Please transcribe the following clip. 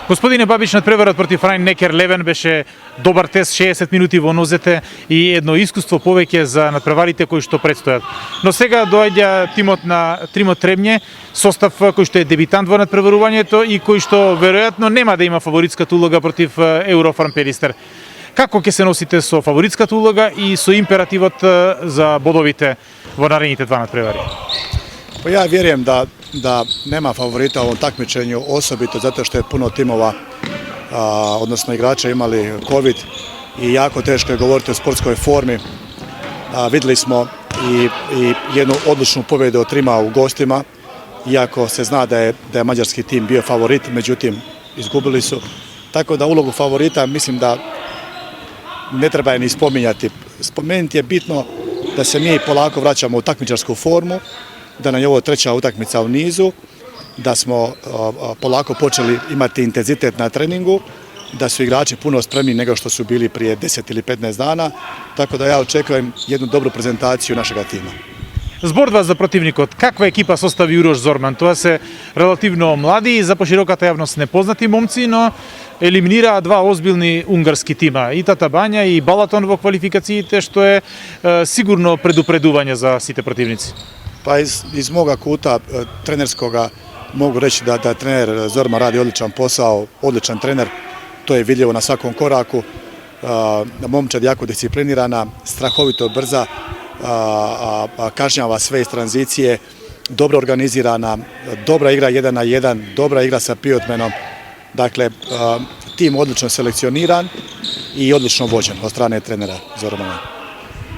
Господине Бабич, надпреварот против Райн-Некер Левен беше добар тест, 60 минути во нозете и едно искуство повеќе за надпреварите кои што предстојат. Но сега доаѓа тимот на Тримот Требње, состав кој што е дебитант во надпреварувањето и кој што веројатно нема да има фаворитската улога против Еврофарм Перистер. Како ќе се носите со фаворитската улога и со императивот за бодовите во наредните два надпревари? Pa ja vjerujem da nema favorita u ovom takmičenju, osobito zato što je puno timova, odnosno igrača imali COVID i jako teško je govoriti o sportskoj formi. Vidjeli smo i jednu odličnu pobjedu od Trima u gostima, iako se zna da je mađarski tim bio favorit, međutim izgubili su. Tako da ulogu favorita mislim da ne treba je ni spominjati. Spomenuti je bitno da se mi polako vraćamo u takmičarsku formu, da nam je ovo treća utakmica u nizu, da smo polako počeli imati intenzitet na treningu, da su igrači puno spremni nego što su bili prije 10 ili 15 dana, tako da ja očekujem jednu dobru prezentaciju našega tima. Зборува за противникот. Каква екипа состави Урош Зорман? Тоа се релативно млади и за пошироката јавност непознати момци, но елиминираа два озбилни унгарски тима. И Татабања и Балатон во квалификациите, што е сигурно предупредување за сите противници. Pa iz moga kuta trenerskoga mogu reći da trener Zorman radi odličan posao, odličan trener, to je vidljivo na svakom koraku. Momčad jako disciplinirana, strahovito brza, kažnjava sve iz tranzicije, dobro organizirana, dobra igra 1 na 1, dobra igra sa Piotmenom. Dakle, tim odlično selekcioniran i odlično vođen od strane trenera Zormana.